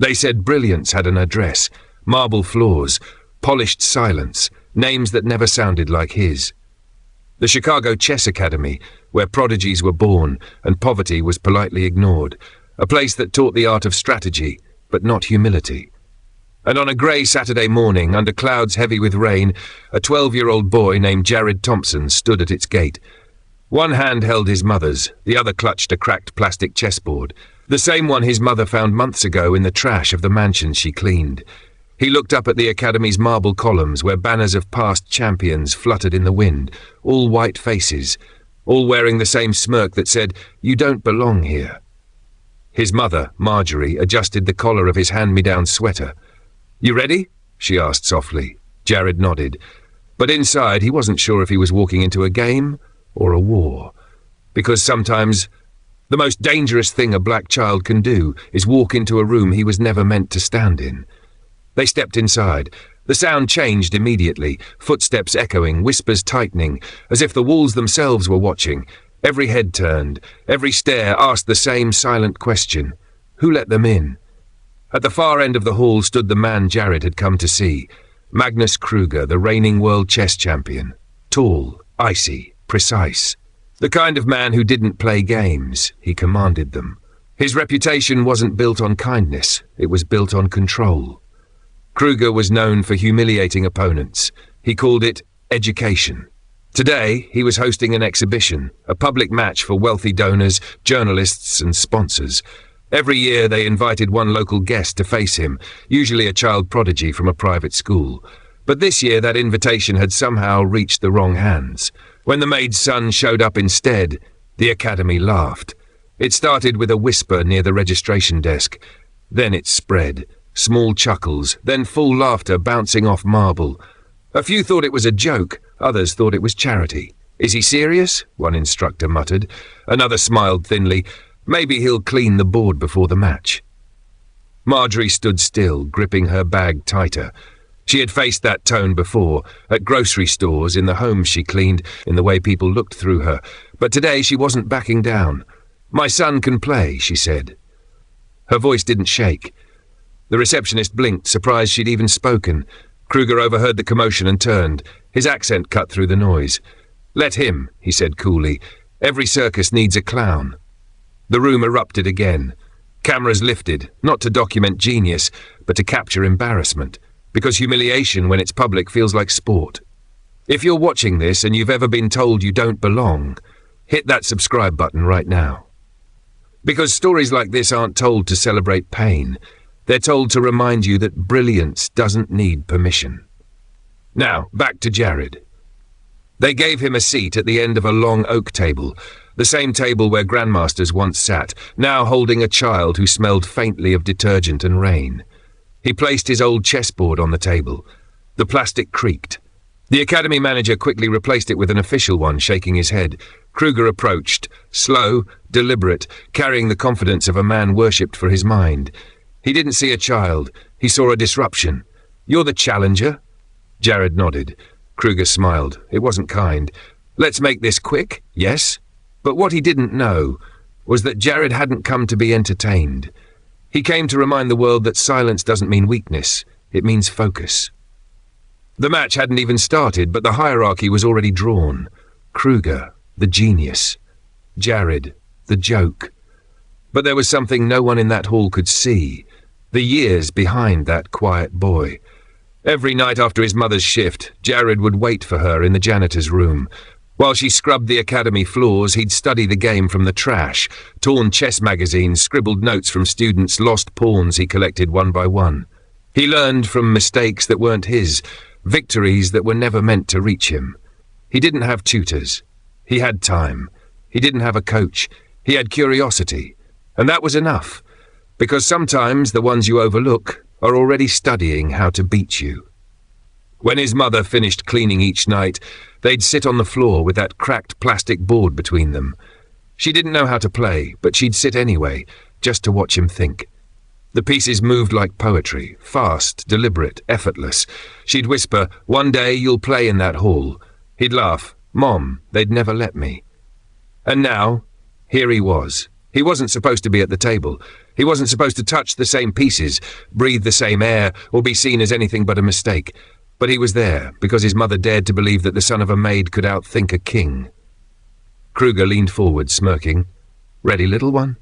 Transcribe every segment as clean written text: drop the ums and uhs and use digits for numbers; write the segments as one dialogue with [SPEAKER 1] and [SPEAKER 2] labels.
[SPEAKER 1] They said brilliance had an address, marble floors, polished silence, names that never sounded like his. The Chicago Chess Academy, where prodigies were born and poverty was politely ignored, a place that taught the art of strategy, but not humility. And on a grey Saturday morning, under clouds heavy with rain, a 12-year-old boy named Jared Thompson stood at its gate. One hand held his mother's, the other clutched a cracked plastic chessboard, the same one his mother found months ago in the trash of the mansion she cleaned. He looked up at the Academy's marble columns where banners of past champions fluttered in the wind, all white faces, all wearing the same smirk that said, "You don't belong here." His mother, Marjorie, adjusted the collar of his hand-me-down sweater. "You ready?" she asked softly. Jared nodded. But inside he wasn't sure if he was walking into a game or a war. Because sometimes the most dangerous thing a black child can do is walk into a room he was never meant to stand in. They stepped inside. The sound changed immediately, footsteps echoing, whispers tightening, as if the walls themselves were watching. Every head turned, every stare asked the same silent question. Who let them in? At the far end of the hall stood the man Jared had come to see, Magnus Kruger, the reigning world chess champion. Tall, icy, precise. The kind of man who didn't play games, he commanded them. His reputation wasn't built on kindness, it was built on control. Kruger was known for humiliating opponents. He called it education. Today, he was hosting an exhibition, a public match for wealthy donors, journalists and sponsors. Every year they invited one local guest to face him, usually a child prodigy from a private school. But this year that invitation had somehow reached the wrong hands. When the Maid's son showed up instead, the Academy laughed. It started with a whisper near the registration desk. Then it spread. Small chuckles, then full laughter bouncing off marble. A few thought it was a joke, others thought it was charity. "Is he serious?" one instructor muttered. Another smiled thinly. "Maybe he'll clean the board before the match." Marjorie stood still, gripping her bag tighter. She had faced that tone before, at grocery stores, in the homes she cleaned, in the way people looked through her. But today she wasn't backing down. "My son can play," she said. Her voice didn't shake. The receptionist blinked, surprised she'd even spoken. Kruger overheard the commotion and turned. His accent cut through the noise. "Let him," he said coolly. "Every circus needs a clown." The room erupted again. Cameras lifted, not to document genius, but to capture embarrassment. Because humiliation, when it's public, feels like sport. If you're watching this and you've ever been told you don't belong, hit that subscribe button right now. Because stories like this aren't told to celebrate pain. They're told to remind you that brilliance doesn't need permission. Now, back to Jared. They gave him a seat at the end of a long oak table, the same table where grandmasters once sat, now holding a child who smelled faintly of detergent and rain. He placed his old chessboard on the table. The plastic creaked. The Academy manager quickly replaced it with an official one, shaking his head. Kruger approached, slow, deliberate, carrying the confidence of a man worshipped for his mind. He didn't see a child. He saw a disruption. "You're the challenger?" Jared nodded. Kruger smiled. It wasn't kind. "Let's make this quick, yes?" But what he didn't know was that Jared hadn't come to be entertained. He came to remind the world that silence doesn't mean weakness. It means focus. The match hadn't even started, but the hierarchy was already drawn. Kruger, the genius. Jared, the joke. But there was something no one in that hall could see. The years behind that quiet boy. Every night after his mother's shift, Jared would wait for her in the janitor's room. While she scrubbed the Academy floors, he'd study the game from the trash, torn chess magazines, scribbled notes from students, lost pawns he collected one by one. He learned from mistakes that weren't his, victories that were never meant to reach him. He didn't have tutors. He had time. He didn't have a coach. He had curiosity. And that was enough, because sometimes the ones you overlook are already studying how to beat you. When his mother finished cleaning each night, they'd sit on the floor with that cracked plastic board between them. She didn't know how to play, but she'd sit anyway, just to watch him think. The pieces moved like poetry, fast, deliberate, effortless. She'd whisper, "One day you'll play in that hall." He'd laugh, "Mom, they'd never let me." And now, here he was. He wasn't supposed to be at the table. He wasn't supposed to touch the same pieces, breathe the same air, or be seen as anything but a mistake. But he was there, because his mother dared to believe that the son of a maid could outthink a king. Kruger leaned forward, smirking. "Ready, little one?"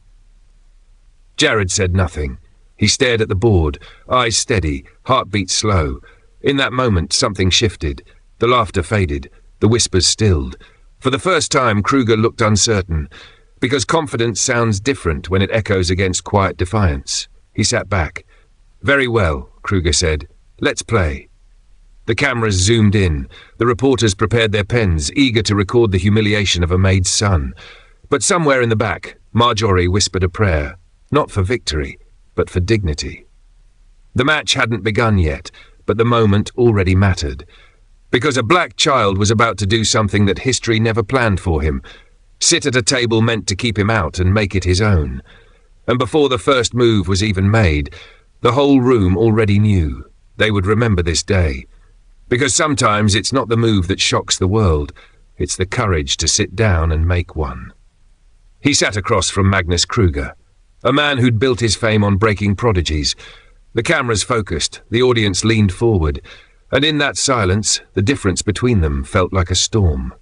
[SPEAKER 1] Jared said nothing. He stared at the board, eyes steady, heartbeat slow. In that moment, something shifted. The laughter faded, the whispers stilled. For the first time, Kruger looked uncertain, because confidence sounds different when it echoes against quiet defiance. He sat back. "Very well," Kruger said. "Let's play." The cameras zoomed in. The reporters prepared their pens, eager to record the humiliation of a maid's son. But somewhere in the back, Marjorie whispered a prayer, not for victory, but for dignity. The match hadn't begun yet, but the moment already mattered. Because a black child was about to do something that history never planned for him. Sit at a table meant to keep him out and make it his own. And before the first move was even made, the whole room already knew. They would remember this day. Because sometimes it's not the move that shocks the world, it's the courage to sit down and make one. He sat across from Magnus Kruger, a man who'd built his fame on breaking prodigies. The cameras focused, the audience leaned forward, and in that silence, the difference between them felt like a storm.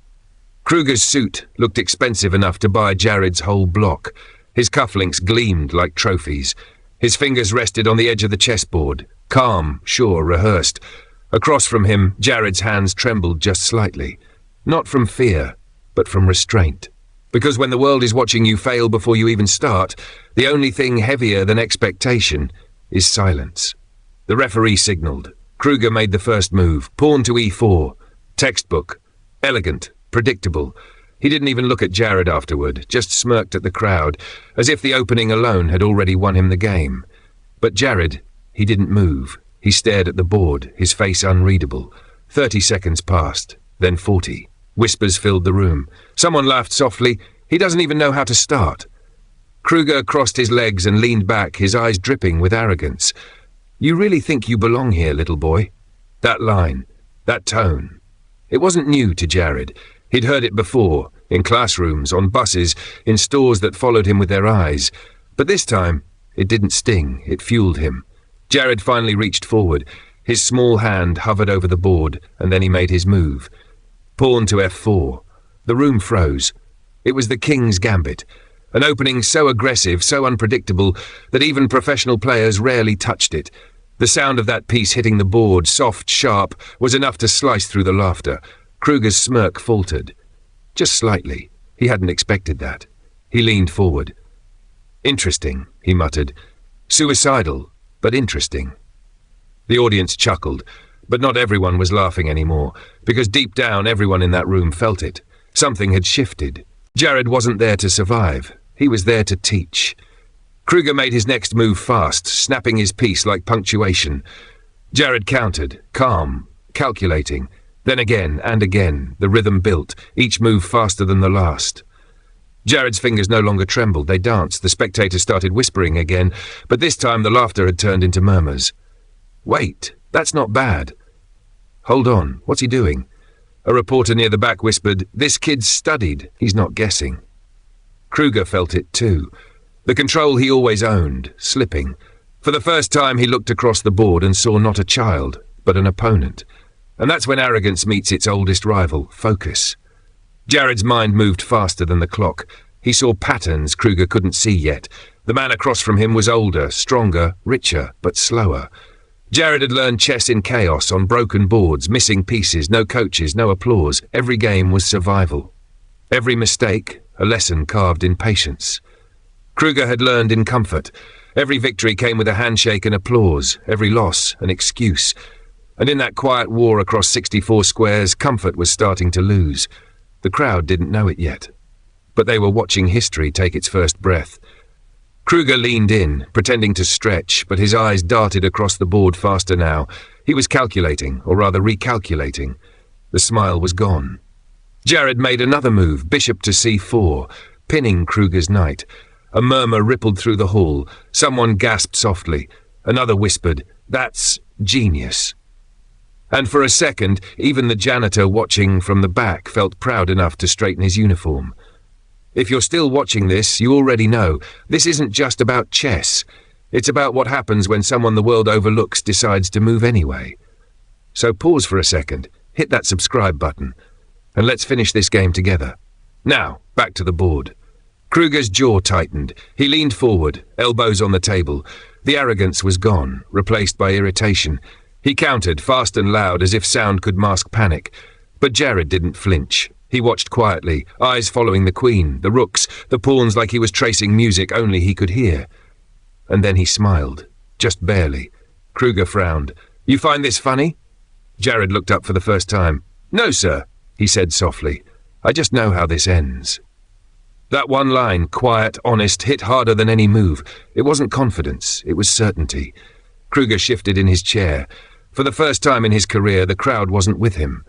[SPEAKER 1] Kruger's suit looked expensive enough to buy Jared's whole block. His cufflinks gleamed like trophies. His fingers rested on the edge of the chessboard, calm, sure, rehearsed. Across from him, Jared's hands trembled just slightly. Not from fear, but from restraint. Because when the world is watching you fail before you even start, the only thing heavier than expectation is silence. The referee signalled. Kruger made the first move, pawn to e4. Textbook. Elegant. Predictable. He didn't even look at Jared afterward, just smirked at the crowd, as if the opening alone had already won him the game. But Jared, he didn't move. He stared at the board, his face unreadable. 30 seconds passed, then 40. Whispers filled the room. Someone laughed softly. He doesn't even know how to start. Kruger crossed his legs and leaned back, his eyes dripping with arrogance. "You really think you belong here, little boy?" That line, that tone. It wasn't new to Jared. He'd heard it before, in classrooms, on buses, in stores that followed him with their eyes. But this time, it didn't sting, it fueled him. Jared finally reached forward. His small hand hovered over the board, and then he made his move. Pawn to f4. The room froze. It was the king's gambit. An opening so aggressive, so unpredictable, that even professional players rarely touched it. The sound of that piece hitting the board, soft, sharp, was enough to slice through the laughter. Kruger's smirk faltered. Just slightly. He hadn't expected that. He leaned forward. "Interesting," he muttered. "Suicidal, but interesting." The audience chuckled, but not everyone was laughing anymore, because deep down everyone in that room felt it. Something had shifted. Jared wasn't there to survive. He was there to teach. Kruger made his next move fast, snapping his piece like punctuation. Jared countered, calm, calculating. Then again and again, the rhythm built, each move faster than the last. Jared's fingers no longer trembled, they danced. The spectators started whispering again, but this time the laughter had turned into murmurs. "Wait, that's not bad." "Hold on, what's he doing?" A reporter near the back whispered, "This kid's studied, he's not guessing." Kruger felt it too. The control he always owned, slipping. For the first time he looked across the board and saw not a child, but an opponent. And that's when arrogance meets its oldest rival, focus. Jared's mind moved faster than the clock. He saw patterns Kruger couldn't see yet. The man across from him was older, stronger, richer, but slower. Jared had learned chess in chaos, on broken boards, missing pieces, no coaches, no applause. Every game was survival. Every mistake, a lesson carved in patience. Kruger had learned in comfort. Every victory came with a handshake and applause, every loss an excuse. And in that quiet war across 64 squares, comfort was starting to lose. The crowd didn't know it yet. But they were watching history take its first breath. Kruger leaned in, pretending to stretch, but his eyes darted across the board faster now. He was calculating, or rather recalculating. The smile was gone. Jared made another move, bishop to c4, pinning Kruger's knight. A murmur rippled through the hall. Someone gasped softly. Another whispered, "That's genius." And for a second, even the janitor watching from the back felt proud enough to straighten his uniform. If you're still watching this, you already know, this isn't just about chess. It's about what happens when someone the world overlooks decides to move anyway. So pause for a second, hit that subscribe button, and let's finish this game together. Now, back to the board. Kruger's jaw tightened. He leaned forward, elbows on the table. The arrogance was gone, replaced by irritation. He countered, fast and loud, as if sound could mask panic. But Jared didn't flinch. He watched quietly, eyes following the queen, the rooks, the pawns, like he was tracing music only he could hear. And then he smiled, just barely. Kruger frowned. "You find this funny?" Jared looked up for the first time. "No, sir," he said softly. "I just know how this ends." That one line, quiet, honest, hit harder than any move. It wasn't confidence, it was certainty. Kruger shifted in his chair. For the first time in his career, the crowd wasn't with him.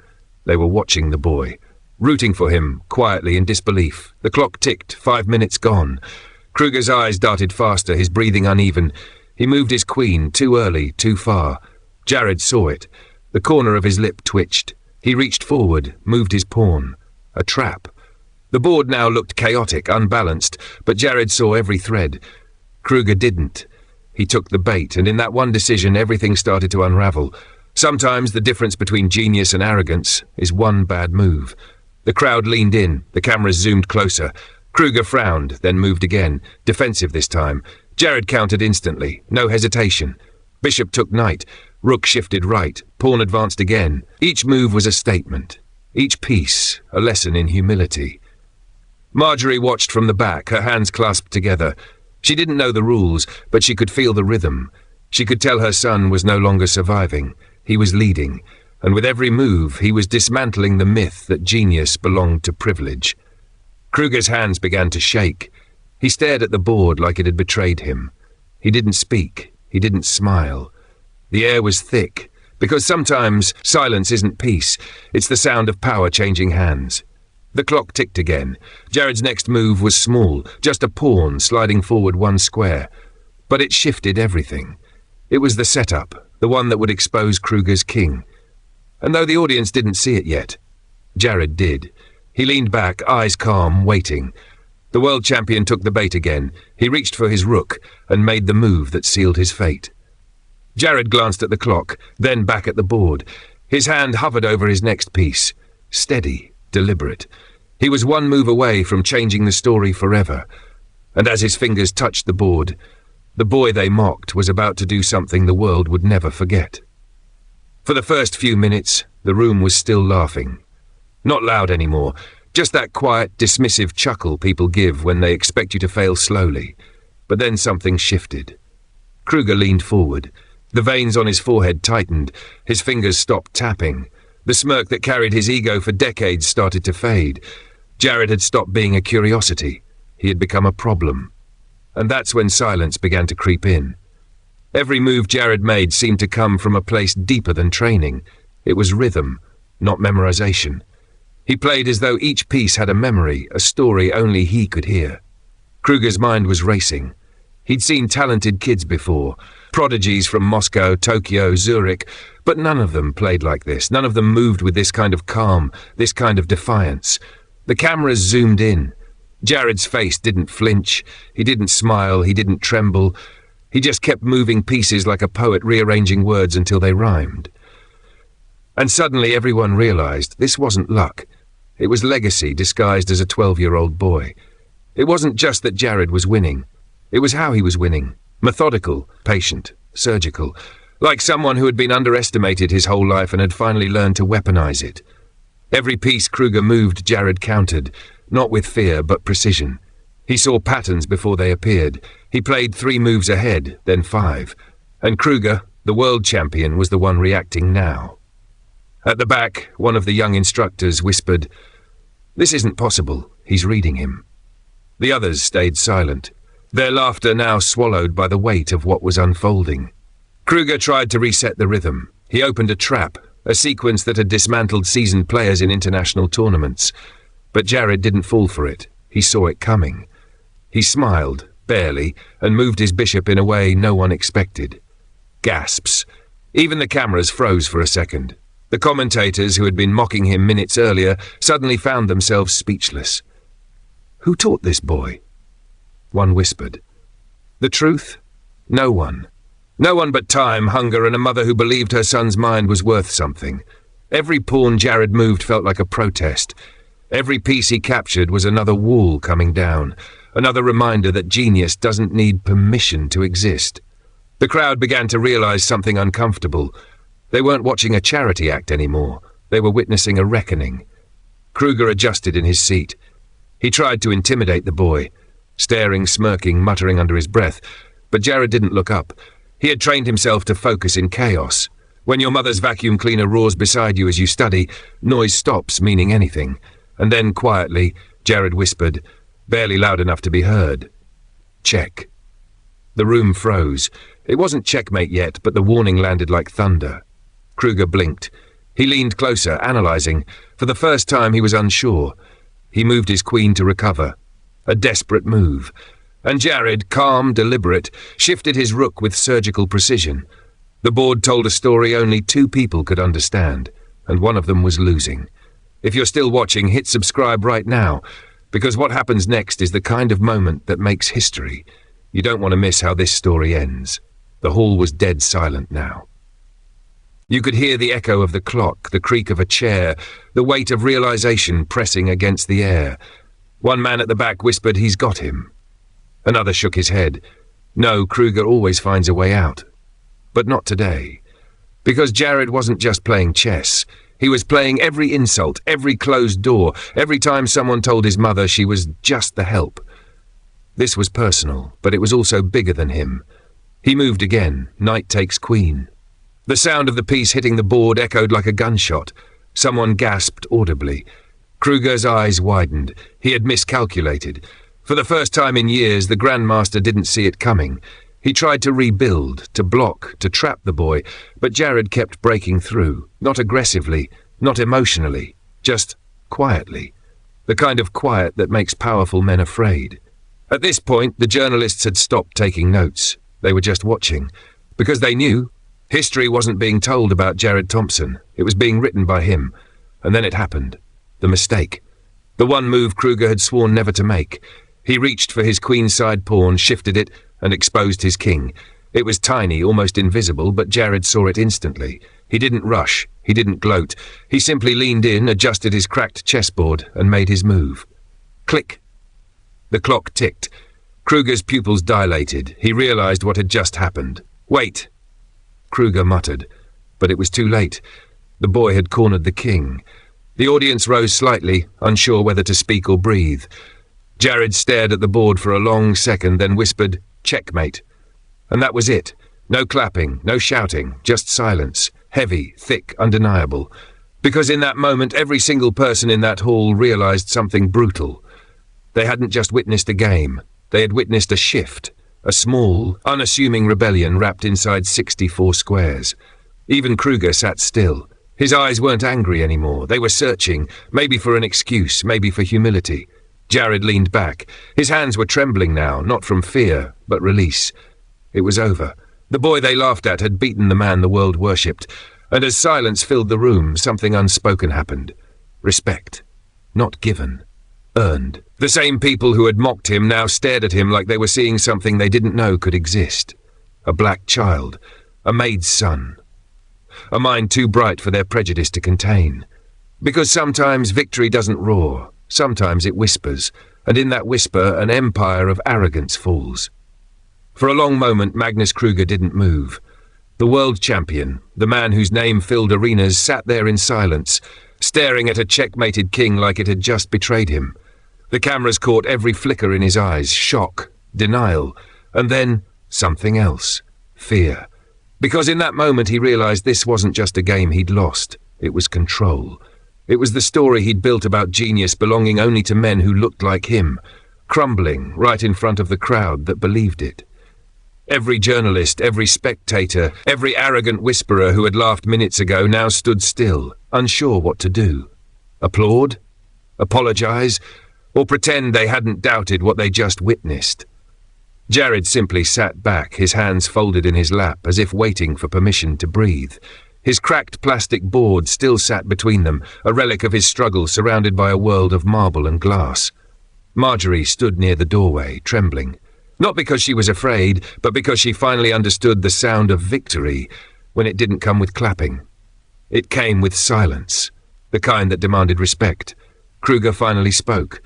[SPEAKER 1] They were watching the boy, rooting for him, quietly in disbelief. The clock ticked, 5 minutes gone. Kruger's eyes darted faster, his breathing uneven. He moved his queen, too early, too far. Jared saw it. The corner of his lip twitched. He reached forward, moved his pawn. A trap. The board now looked chaotic, unbalanced, but Jared saw every thread. Kruger didn't. He took the bait, and in that one decision everything started to unravel. Sometimes the difference between genius and arrogance is one bad move. The crowd leaned in, the cameras zoomed closer. Kruger frowned, then moved again, defensive this time. Jared countered instantly, no hesitation. Bishop took knight, rook shifted right, pawn advanced again. Each move was a statement, each piece a lesson in humility. Marjorie watched from the back, her hands clasped together. She didn't know the rules, but she could feel the rhythm. She could tell her son was no longer surviving. He was leading, and with every move he was dismantling the myth that genius belonged to privilege. Kruger's hands began to shake. He stared at the board like it had betrayed him. He didn't speak. He didn't smile. The air was thick, because sometimes silence isn't peace. It's the sound of power changing hands. The clock ticked again. Jared's next move was small, just a pawn sliding forward one square. But it shifted everything. It was the setup, the one that would expose Kruger's king. And though the audience didn't see it yet, Jared did. He leaned back, eyes calm, waiting. The world champion took the bait again. He reached for his rook and made the move that sealed his fate. Jared glanced at the clock, then back at the board. His hand hovered over his next piece. Steady, deliberate. He was one move away from changing the story forever. And as his fingers touched the board, the boy they mocked was about to do something the world would never forget. For the first few minutes, the room was still laughing. Not loud anymore, just that quiet, dismissive chuckle people give when they expect you to fail slowly. But then something shifted. Kruger leaned forward. The veins on his forehead tightened. His fingers stopped tapping. The smirk that carried his ego for decades started to fade. Jared had stopped being a curiosity. He had become a problem. And that's when silence began to creep in. Every move Jared made seemed to come from a place deeper than training. It was rhythm, not memorization. He played as though each piece had a memory, a story only he could hear. Kruger's mind was racing. He'd seen talented kids before, prodigies from Moscow, Tokyo, Zurich, but none of them played like this. None of them moved with this kind of calm, this kind of defiance. The cameras zoomed in. Jared's face didn't flinch. He didn't smile. He didn't tremble. He just kept moving pieces like a poet rearranging words until they rhymed. And suddenly everyone realized this wasn't luck. It was legacy disguised as a 12-year-old boy. It wasn't just that Jared was winning. It was how he was winning. Methodical, patient, surgical. Like someone who had been underestimated his whole life and had finally learned to weaponize it. Every piece Kruger moved, Jared countered, not with fear but precision. He saw patterns before they appeared. He played 3 moves ahead, then 5. And Kruger, the world champion, was the one reacting now. At the back, one of the young instructors whispered, "This isn't possible. He's reading him." The others stayed silent, their laughter now swallowed by the weight of what was unfolding. Kruger tried to reset the rhythm. He opened a trap, a sequence that had dismantled seasoned players in international tournaments. But Jared didn't fall for it. He saw it coming. He smiled, barely, and moved his bishop in a way no one expected. Gasps. Even the cameras froze for a second. The commentators who had been mocking him minutes earlier suddenly found themselves speechless. Who taught this boy? One whispered. The truth? No one. No one but time, hunger, and a mother who believed her son's mind was worth something. Every pawn Jared moved felt like a protest. Every piece he captured was another wall coming down, another reminder that genius doesn't need permission to exist. The crowd began to realize something uncomfortable. They weren't watching a charity act anymore. They were witnessing a reckoning. Kruger adjusted in his seat. He tried to intimidate the boy, staring, smirking, muttering under his breath, but Jared didn't look up. He had trained himself to focus in chaos. When your mother's vacuum cleaner roars beside you as you study, noise stops meaning anything. And then, quietly, Jared whispered, barely loud enough to be heard, "Check." The room froze. It wasn't checkmate yet, but the warning landed like thunder. Kruger blinked. He leaned closer, analyzing. For the first time he was unsure. He moved his queen to recover. A desperate move. And Jared, calm, deliberate, shifted his rook with surgical precision. The board told a story only 2 people could understand, and one of them was losing. If you're still watching, hit subscribe right now, because what happens next is the kind of moment that makes history. You don't want to miss how this story ends. The hall was dead silent now. You could hear the echo of the clock, the creak of a chair, the weight of realization pressing against the air. One man at the back whispered, "He's got him." Another shook his head. No, Kruger always finds a way out. But not today. Because Jared wasn't just playing chess. He was playing every insult, every closed door, every time someone told his mother she was just the help. This was personal, but it was also bigger than him. He moved again. Knight takes queen. The sound of the piece hitting the board echoed like a gunshot. Someone gasped audibly. Kruger's eyes widened. He had miscalculated. For the first time in years, the Grandmaster didn't see it coming. He tried to rebuild, to block, to trap the boy, but Jared kept breaking through. Not aggressively, not emotionally, just quietly. The kind of quiet that makes powerful men afraid. At this point, the journalists had stopped taking notes. They were just watching. Because they knew history wasn't being told about Jared Thompson. It was being written by him. And then it happened. The mistake. The one move Kruger had sworn never to make. He reached for his queenside pawn, shifted it, and exposed his king. It was tiny, almost invisible, but Jared saw it instantly. He didn't rush. He didn't gloat. He simply leaned in, adjusted his cracked chessboard, and made his move. Click. The clock ticked. Kruger's pupils dilated. He realized what had just happened. "Wait," Kruger muttered, but it was too late. The boy had cornered the king. The audience rose slightly, unsure whether to speak or breathe. Jared stared at the board for a long second, then whispered, "Checkmate." And that was it. No clapping, no shouting, just silence. Heavy, thick, undeniable. Because in that moment, every single person in that hall realized something brutal. They hadn't just witnessed a game. They had witnessed a shift. A small, unassuming rebellion wrapped inside 64 squares. Even Kruger sat still. His eyes weren't angry anymore. They were searching, maybe for an excuse, maybe for humility. Jared leaned back. His hands were trembling now, not from fear, but release. It was over. The boy they laughed at had beaten the man the world worshipped, and as silence filled the room, something unspoken happened. Respect. Not given. Earned. The same people who had mocked him now stared at him like they were seeing something they didn't know could exist. A black child. A maid's son. A mind too bright for their prejudice to contain. Because sometimes victory doesn't roar. Sometimes it whispers, and in that whisper an empire of arrogance falls. For a long moment Magnus Kruger didn't move. The world champion, the man whose name filled arenas, sat there in silence, staring at a checkmated king like it had just betrayed him. The cameras caught every flicker in his eyes, shock, denial, and then something else, fear. Because in that moment he realized this wasn't just a game he'd lost, it was control. It was the story he'd built about genius belonging only to men who looked like him, crumbling right in front of the crowd that believed it. Every journalist, every spectator, every arrogant whisperer who had laughed minutes ago now stood still, unsure what to do. Applaud? Apologize? Or pretend they hadn't doubted what they just witnessed? Jared simply sat back, his hands folded in his lap, as if waiting for permission to breathe. His cracked plastic board still sat between them, a relic of his struggle surrounded by a world of marble and glass. Marjorie stood near the doorway, trembling. Not because she was afraid, but because she finally understood the sound of victory when it didn't come with clapping. It came with silence, the kind that demanded respect. Kruger finally spoke.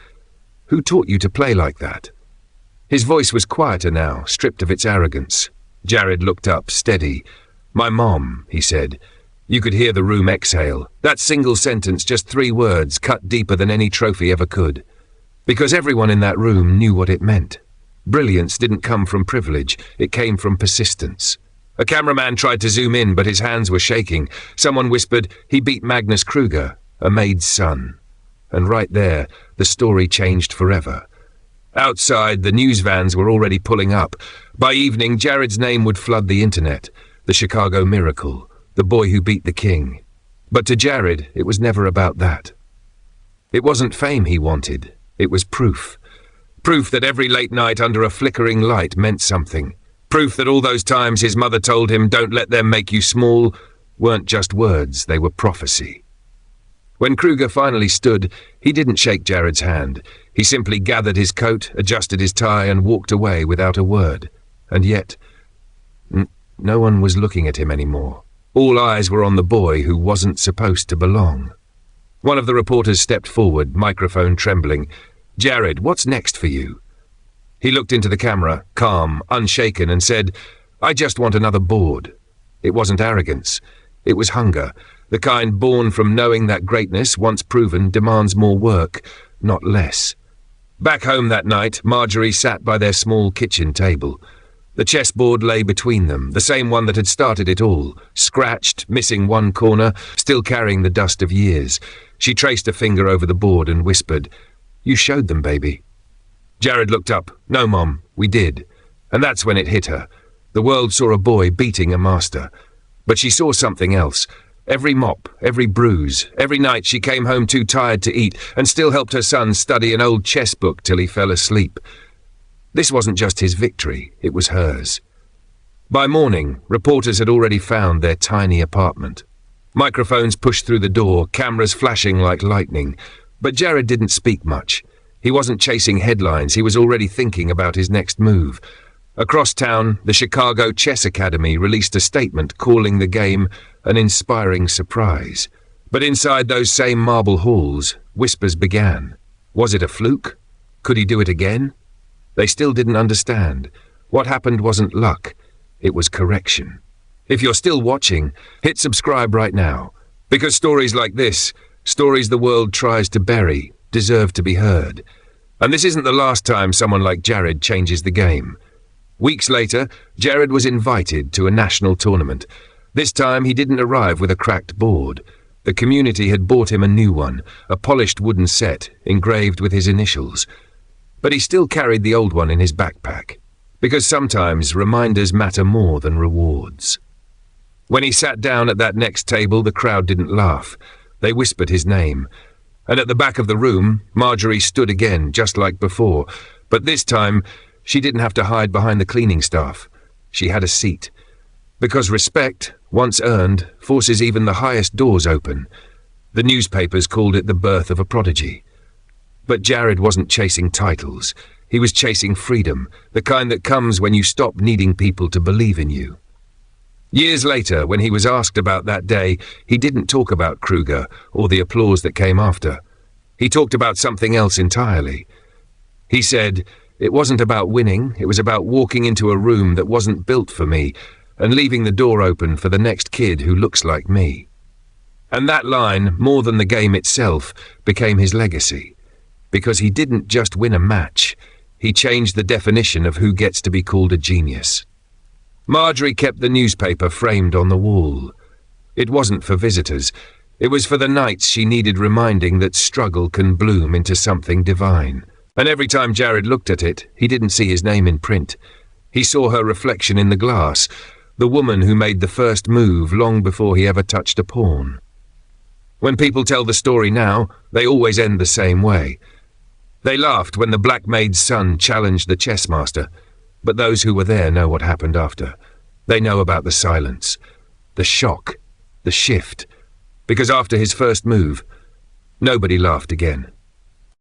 [SPEAKER 1] "Who taught you to play like that?" His voice was quieter now, stripped of its arrogance. Jared looked up, steady. "My mom," he said. You could hear the room exhale. That single sentence, just 3 words, cut deeper than any trophy ever could. Because everyone in that room knew what it meant. Brilliance didn't come from privilege, it came from persistence. A cameraman tried to zoom in, but his hands were shaking. Someone whispered, "He beat Magnus Kruger, a Maid's son." And right there, the story changed forever. Outside, the news vans were already pulling up. By evening, Jared's name would flood the internet. The Chicago Miracle, the boy who beat the king. But to Jared, it was never about that. It wasn't fame he wanted, it was proof. Proof that every late night under a flickering light meant something. Proof that all those times his mother told him, "Don't let them make you small," weren't just words, they were prophecy. When Kruger finally stood, he didn't shake Jared's hand. He simply gathered his coat, adjusted his tie, and walked away without a word. And yet, no one was looking at him anymore. All eyes were on the boy who wasn't supposed to belong. One of the reporters stepped forward, microphone trembling. "Jared, what's next for you?" He looked into the camera, calm, unshaken, and said, "I just want another board." It wasn't arrogance. It was hunger, the kind born from knowing that greatness, once proven, demands more work, not less. Back home that night, Marjorie sat by their small kitchen table. The chessboard lay between them, the same one that had started it all, scratched, missing one corner, still carrying the dust of years. She traced a finger over the board and whispered, "You showed them, baby." Jared looked up. "No, Mom, we did." And that's when it hit her. The world saw a boy beating a master. But she saw something else. Every mop, every bruise, every night she came home too tired to eat and still helped her son study an old chess book till he fell asleep. This wasn't just his victory, it was hers. By morning, reporters had already found their tiny apartment. Microphones pushed through the door, cameras flashing like lightning. But Jared didn't speak much. He wasn't chasing headlines, he was already thinking about his next move. Across town, the Chicago Chess Academy released a statement calling the game an inspiring surprise. But inside those same marble halls, whispers began. Was it a fluke? Could he do it again? They still didn't understand. What happened wasn't luck, it was correction. If you're still watching, hit subscribe right now. Because stories like this, stories the world tries to bury, deserve to be heard. And this isn't the last time someone like Jared changes the game. Weeks later, Jared was invited to a national tournament. This time he didn't arrive with a cracked board. The community had bought him a new one, a polished wooden set, engraved with his initials. But he still carried the old one in his backpack, because sometimes reminders matter more than rewards. When he sat down at that next table, the crowd didn't laugh. They whispered his name. And at the back of the room, Marjorie stood again, just like before. But this time, she didn't have to hide behind the cleaning staff. She had a seat. Because respect, once earned, forces even the highest doors open. The newspapers called it the birth of a prodigy. But Jared wasn't chasing titles. He was chasing freedom, the kind that comes when you stop needing people to believe in you. Years later, when he was asked about that day, he didn't talk about Kruger or the applause that came after. He talked about something else entirely. He said, "It wasn't about winning, it was about walking into a room that wasn't built for me and leaving the door open for the next kid who looks like me." And that line, more than the game itself, became his legacy. Because he didn't just win a match, he changed the definition of who gets to be called a genius. Marjorie kept the newspaper framed on the wall. It wasn't for visitors. It was for the nights she needed reminding that struggle can bloom into something divine. And every time Jared looked at it, he didn't see his name in print. He saw her reflection in the glass, the woman who made the first move long before he ever touched a pawn. When people tell the story now, they always end the same way. They laughed when the Black Maid's son challenged the chess master, but those who were there know what happened after. They know about the silence, the shock, the shift, because after his first move, nobody laughed again.